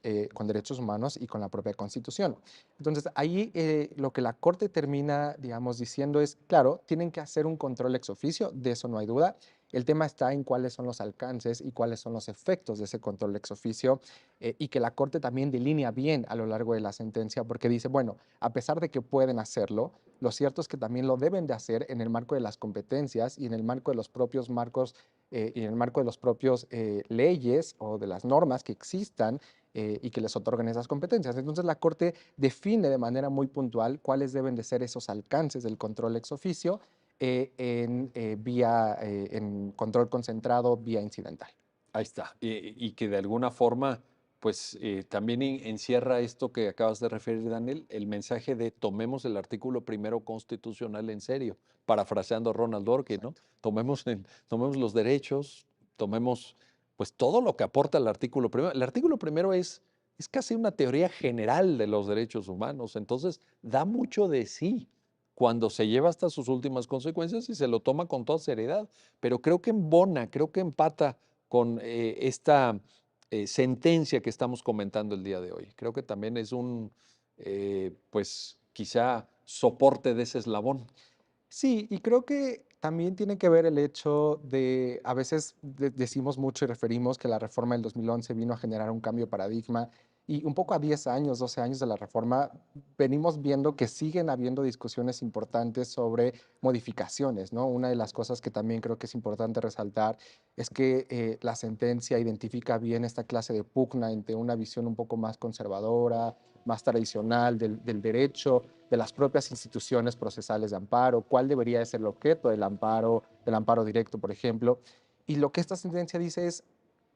humanos y con la propia Constitución. Entonces, ahí lo que la Corte termina, digamos, diciendo es, claro, tienen que hacer un control ex oficio, de eso no hay duda. El tema está en cuáles son los alcances y cuáles son los efectos de ese control ex oficio y que la Corte también delinea bien a lo largo de la sentencia porque dice, bueno, a pesar de que pueden hacerlo, lo cierto es que también lo deben de hacer en el marco de las competencias y en el marco de los propios marcos y en el marco de los propios leyes o de las normas que existan y que les otorguen esas competencias. Entonces la Corte define de manera muy puntual cuáles deben de ser esos alcances del control ex oficio en control concentrado vía incidental. Ahí está. Y que de alguna forma, pues también encierra esto que acabas de referir, Daniel, el mensaje de tomemos el artículo primero constitucional en serio, parafraseando a Ronald Dworkin, ¿no? Tomemos los derechos, tomemos pues todo lo que aporta el artículo primero. El artículo primero es casi una teoría general de los derechos humanos, entonces da mucho de sí cuando se lleva hasta sus últimas consecuencias y se lo toma con toda seriedad, pero creo que embona, creo que empata con esta sentencia que estamos comentando el día de hoy. Creo que también es un, pues quizá soporte de ese eslabón. Sí, y creo que también tiene que ver el hecho de, a veces decimos mucho y referimos que la reforma del 2011 vino a generar un cambio de paradigma y un poco a 10 años, 12 años de la reforma, venimos viendo que siguen habiendo discusiones importantes sobre modificaciones, ¿no? Una de las cosas que también creo que es importante resaltar es que la sentencia identifica bien esta clase de pugna entre una visión un poco más conservadora, más tradicional del derecho, de las propias instituciones procesales de amparo, cuál debería ser el objeto del amparo directo, por ejemplo. Y lo que esta sentencia dice es,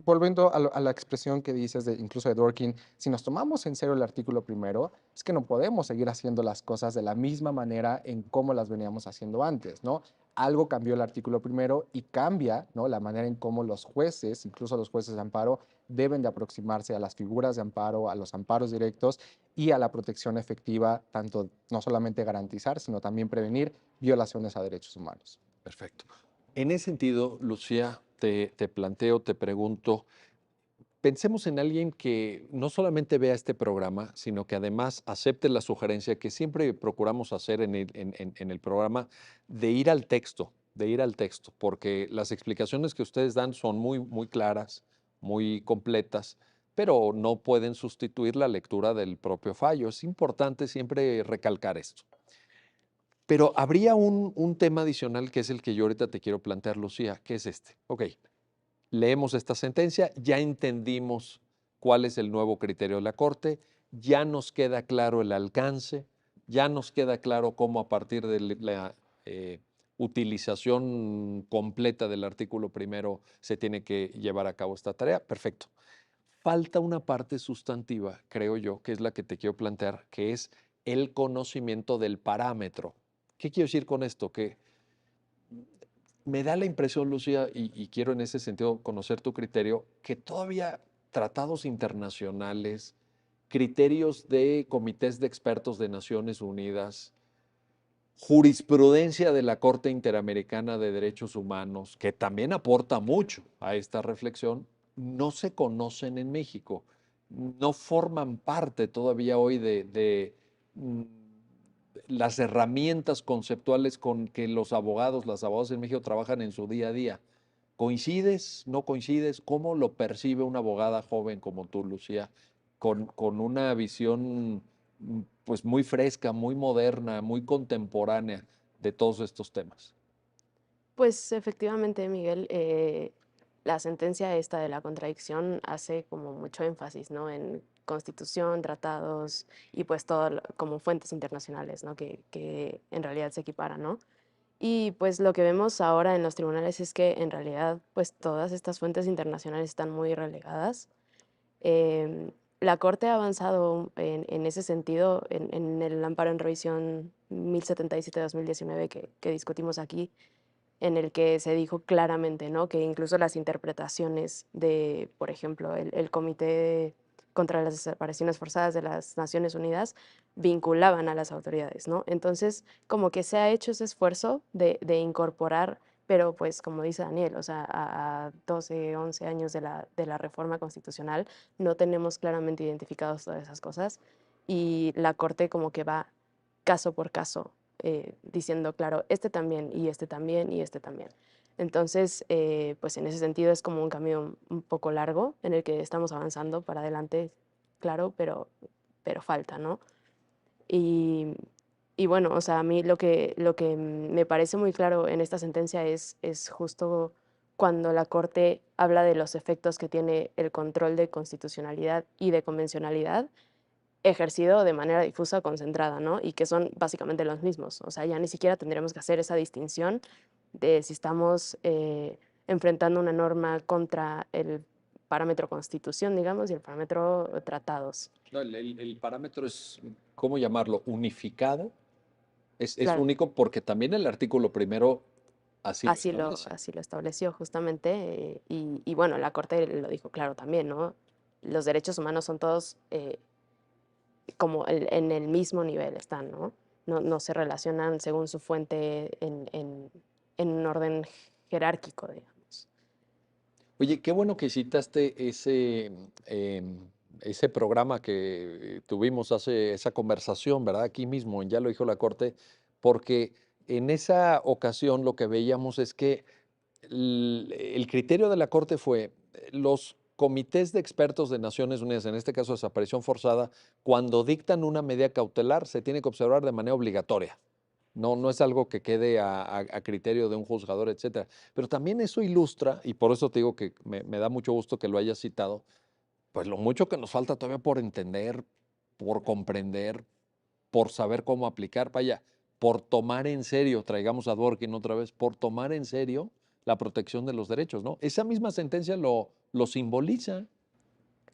volviendo a la expresión que dices incluso de Dworkin, si nos tomamos en serio el artículo primero, es que no podemos seguir haciendo las cosas de la misma manera en cómo las veníamos haciendo antes, ¿no? Algo cambió el artículo primero y cambia, ¿no? La manera en cómo los jueces, incluso los jueces de amparo, deben de aproximarse a las figuras de amparo, a los amparos directos y a la protección efectiva, tanto no solamente garantizar, sino también prevenir violaciones a derechos humanos. Perfecto. En ese sentido, Lucía, te planteo, te pregunto, pensemos en alguien que no solamente vea este programa, sino que además acepte la sugerencia que siempre procuramos hacer en el programa de ir al texto, porque las explicaciones que ustedes dan son muy, muy claras, muy completas, pero no pueden sustituir la lectura del propio fallo. Es importante siempre recalcar esto. Pero habría un tema adicional que es el que yo ahorita te quiero plantear, Lucía, que es este. Ok, leemos esta sentencia, ya entendimos cuál es el nuevo criterio de la Corte, ya nos queda claro el alcance, ya nos queda claro cómo a partir de la utilización completa del artículo primero se tiene que llevar a cabo esta tarea. Perfecto. Falta una parte sustantiva, creo yo, que es la que te quiero plantear, que es el conocimiento del parámetro. ¿Qué quiero decir con esto? Que me da la impresión, Lucía, y quiero en ese sentido conocer tu criterio, que todavía tratados internacionales, criterios de comités de expertos de Naciones Unidas, jurisprudencia de la Corte Interamericana de Derechos Humanos, que también aporta mucho a esta reflexión, no se conocen en México, no forman parte todavía hoy de las herramientas conceptuales con que los abogados, las abogadas en México trabajan en su día a día. ¿Coincides? ¿No coincides? ¿Cómo lo percibe una abogada joven como tú, Lucía, con una visión pues muy fresca, muy moderna, muy contemporánea de todos estos temas? Pues efectivamente, Miguel, la sentencia esta de la contradicción hace como mucho énfasis, ¿no? En constitución, tratados y pues todo como fuentes internacionales, ¿no? Que en realidad se equiparan, ¿no? Y pues lo que vemos ahora en los tribunales es que en realidad pues todas estas fuentes internacionales están muy relegadas. Em, la Corte ha avanzado en ese sentido en el amparo en revisión 1077-2019 que discutimos aquí, en el que se dijo claramente, ¿no? Que incluso las interpretaciones de, por ejemplo, el Comité contra las Desapariciones Forzadas de las Naciones Unidas vinculaban a las autoridades, ¿no? Entonces, como que se ha hecho ese esfuerzo de incorporar, pero pues como dice Daniel, o sea, a 12, 11 años de la reforma constitucional no tenemos claramente identificados todas esas cosas y la Corte como que va caso por caso diciendo, claro, este también, y este también, y este también. Entonces, pues en ese sentido es como un camino un poco largo en el que estamos avanzando para adelante, claro, pero falta, ¿no? Y, y bueno, o sea, a mí lo que me parece muy claro en esta sentencia es justo cuando la Corte habla de los efectos que tiene el control de constitucionalidad y de convencionalidad ejercido de manera difusa o concentrada, ¿no? Y que son básicamente los mismos. O sea, ya ni siquiera tendríamos que hacer esa distinción de si estamos enfrentando una norma contra el parámetro constitución, digamos, y el parámetro tratados. No, el parámetro es, ¿cómo llamarlo? Unificado. Es Claro, único porque también el artículo primero así lo establece. así lo estableció justamente. Y bueno, la Corte lo dijo claro también, ¿no? Los derechos humanos son todos como en el mismo nivel están, ¿no? No se relacionan según su fuente en un orden jerárquico, digamos. Oye, qué bueno que citaste ese programa que tuvimos hace esa conversación, ¿verdad? Aquí mismo, en Ya lo dijo la Corte, porque en esa ocasión lo que veíamos es que el criterio de la Corte fue los comités de expertos de Naciones Unidas, en este caso desaparición forzada, cuando dictan una medida cautelar, se tiene que observar de manera obligatoria. No es algo que quede a criterio de un juzgador, etcétera. Pero también eso ilustra, y por eso te digo que me da mucho gusto que lo hayas citado, pues lo mucho que nos falta todavía por entender, por comprender, por saber cómo aplicar, vaya, por tomar en serio, traigamos a Dworkin otra vez, por tomar en serio la protección de los derechos, ¿no? Esa misma sentencia lo simboliza.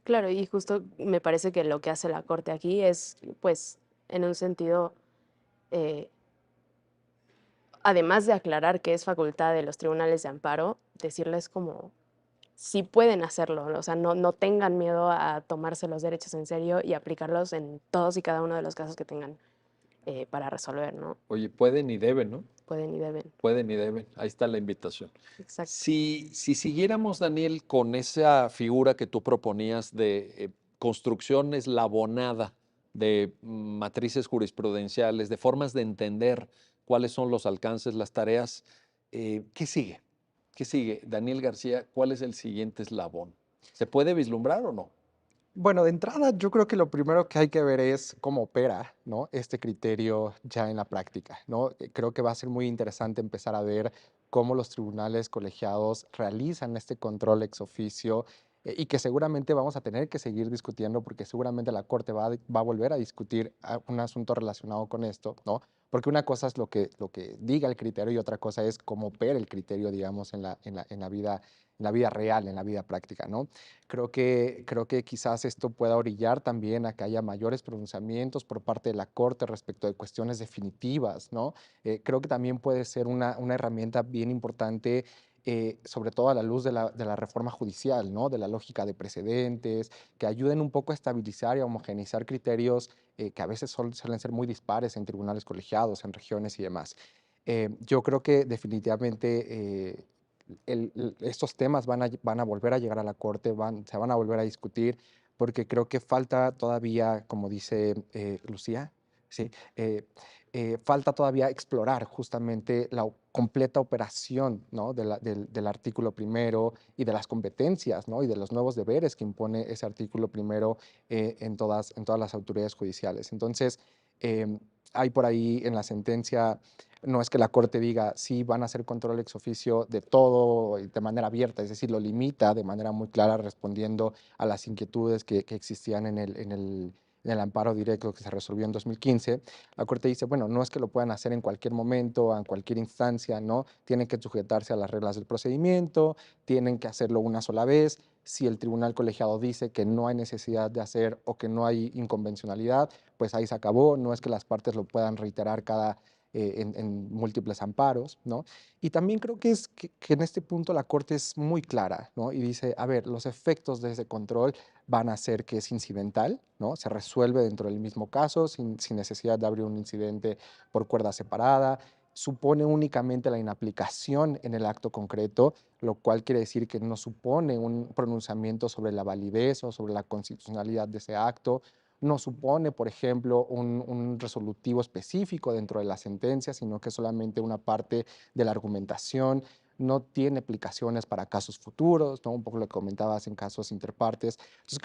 Claro, y justo me parece que lo que hace la Corte aquí es, pues, en un sentido, eh, además de aclarar que es facultad de los tribunales de amparo, decirles como sí pueden hacerlo, o sea, no tengan miedo a tomarse los derechos en serio y aplicarlos en todos y cada uno de los casos que tengan para resolver, ¿no? Oye, pueden y deben, ¿no? Pueden y deben. Pueden y deben. Ahí está la invitación. Exacto. Si siguiéramos, Daniel, con esa figura que tú proponías de construcción eslabonada de matrices jurisprudenciales, de formas de entender cuáles son los alcances, las tareas, ¿qué sigue? ¿Qué sigue? Daniel García, ¿cuál es el siguiente eslabón? ¿Se puede vislumbrar o no? Bueno, de entrada, yo creo que lo primero que hay que ver es cómo opera, ¿no? Este criterio ya en la práctica, ¿no? Creo que va a ser muy interesante empezar a ver cómo los tribunales colegiados realizan este control ex oficio y que seguramente vamos a tener que seguir discutiendo porque seguramente la Corte va a volver a discutir un asunto relacionado con esto, ¿no? Porque una cosa es lo que diga el criterio y otra cosa es cómo opera el criterio, digamos, en la vida real, en la vida práctica, ¿no? Creo que quizás esto pueda orillar también a que haya mayores pronunciamientos por parte de la Corte respecto de cuestiones definitivas, ¿no? Creo que también puede ser una herramienta bien importante, sobre todo a la luz de la reforma judicial, ¿no? De la lógica de precedentes, que ayuden un poco a estabilizar y a homogeneizar criterios que a veces suelen ser muy dispares en tribunales colegiados, en regiones y demás. Yo creo que definitivamente estos temas van a volver a llegar a la Corte, se van a volver a discutir, porque creo que falta todavía, como dice Lucía, sí, falta todavía explorar justamente la completa operación, ¿no? Del artículo primero y de las competencias, ¿no? Y de los nuevos deberes que impone ese artículo primero en todas las autoridades judiciales. Entonces, hay por ahí en la sentencia No es que la Corte diga, sí, van a hacer control ex oficio de todo de manera abierta, es decir, lo limita de manera muy clara respondiendo a las inquietudes que existían en el amparo directo que se resolvió en 2015. La Corte dice, bueno, no es que lo puedan hacer en cualquier momento, en cualquier instancia, ¿no? Tienen que sujetarse a las reglas del procedimiento, tienen que hacerlo una sola vez. Si el tribunal colegiado dice que no hay necesidad de hacer o que no hay inconvencionalidad, pues ahí se acabó. No es que las partes lo puedan reiterar en múltiples amparos, ¿no? Y también creo que en este punto la Corte es muy clara, ¿no? Y dice, a ver, los efectos de ese control van a ser que es incidental, ¿no? Se resuelve dentro del mismo caso sin necesidad de abrir un incidente por cuerda separada, supone únicamente la inaplicación en el acto concreto, lo cual quiere decir que no supone un pronunciamiento sobre la validez o sobre la constitucionalidad de ese acto, no supone, por ejemplo, un resolutivo específico dentro de la sentencia, sino que es solamente una parte de la argumentación, no tiene aplicaciones para casos futuros, ¿no? Un poco lo que comentabas en casos interpartes. Entonces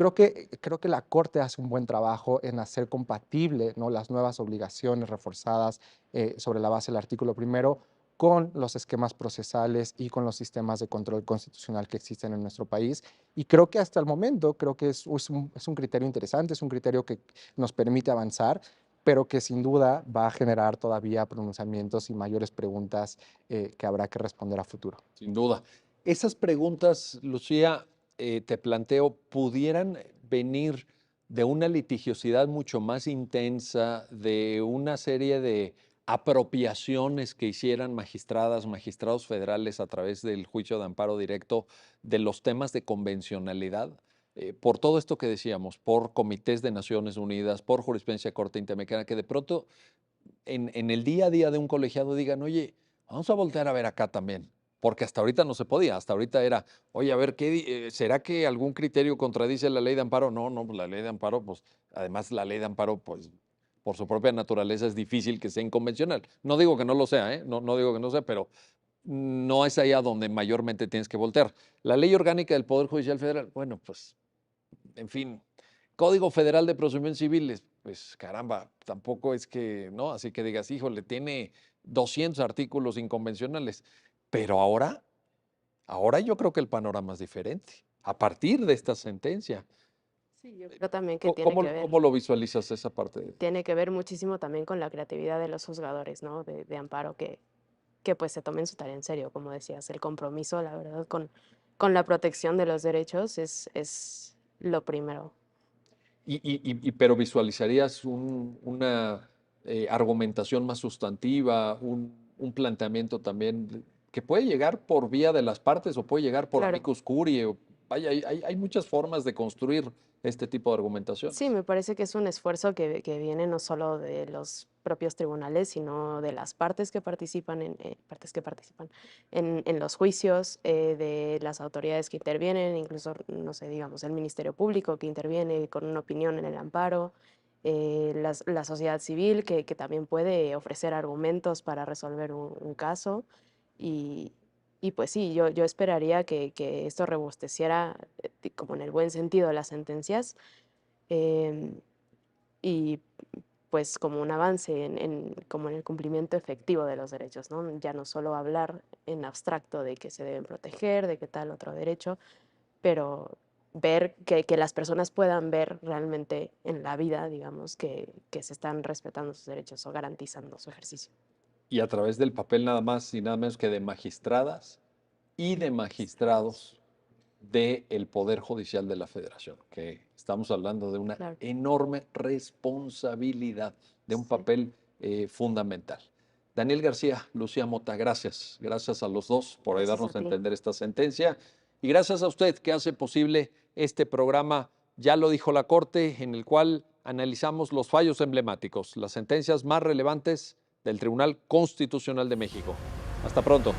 creo que la Corte hace un buen trabajo en hacer compatible, ¿no?, las nuevas obligaciones reforzadas sobre la base del artículo primero con los esquemas procesales y con los sistemas de control constitucional que existen en nuestro país. Y creo que hasta el momento, creo que es un criterio interesante, es un criterio que nos permite avanzar, pero que sin duda va a generar todavía pronunciamientos y mayores preguntas que habrá que responder a futuro. Sin duda. Esas preguntas, Lucía, te planteo, pudieran venir de una litigiosidad mucho más intensa, de una serie de apropiaciones que hicieran magistradas, magistrados federales a través del juicio de amparo directo de los temas de convencionalidad, por todo esto que decíamos, por comités de Naciones Unidas, por jurisprudencia de Corte Interamericana, que de pronto en el día a día de un colegiado digan, oye, vamos a voltear a ver acá también, porque hasta ahorita no se podía, hasta ahorita era, oye, a ver, ¿será que algún criterio contradice la ley de amparo? No, no, pues la ley de amparo, pues además la ley de amparo, pues por su propia naturaleza es difícil que sea inconvencional. No digo que no lo sea, ¿eh? No, no digo que no sea, pero no es allá donde mayormente tienes que voltear. La ley orgánica del Poder Judicial Federal, bueno, pues, en fin, Código Federal de Procedimientos Civiles, pues caramba, tampoco es que, ¿no? Así que digas, híjole, tiene 200 artículos inconvencionales, pero ahora yo creo que el panorama es diferente, a partir de esta sentencia. Sí, yo creo también que ¿Cómo lo visualizas esa parte? tiene que ver muchísimo también con la creatividad de los juzgadores, ¿no? De amparo, que pues se tomen su tarea en serio, como decías, el compromiso, la verdad, con la protección de los derechos es lo primero. Pero visualizarías una argumentación más sustantiva, un planteamiento también que puede llegar por vía de las partes o puede llegar por Claro. amicus curiae. Vaya, hay muchas formas de construir este tipo de argumentaciones. Sí, me parece que es un esfuerzo que viene no solo de los propios tribunales, sino de las partes que participan en los juicios, de las autoridades que intervienen, incluso, no sé, digamos, el Ministerio Público que interviene con una opinión en el amparo, la sociedad civil que también puede ofrecer argumentos para resolver un caso. Y, y pues sí, yo esperaría que esto robusteciera, como en el buen sentido, las sentencias, em, y pues como un avance como en el cumplimiento efectivo de los derechos, ¿no? Ya no solo hablar en abstracto de que se deben proteger, de qué tal otro derecho, pero ver que las personas puedan ver realmente en la vida, digamos, que se están respetando sus derechos o garantizando su ejercicio. Y a través del papel nada más y nada menos que de magistradas y de magistrados del Poder Judicial de la Federación, que estamos hablando de una Claro. enorme responsabilidad, de un Sí. papel fundamental. Daniel García, Lucía Mota, gracias. Gracias a los dos por Gracias a ayudarnos a ti. entender esta sentencia y gracias a usted que hace posible este programa, ya lo dijo la Corte, en el cual analizamos los fallos emblemáticos, las sentencias más relevantes del Tribunal Constitucional de México. Hasta pronto.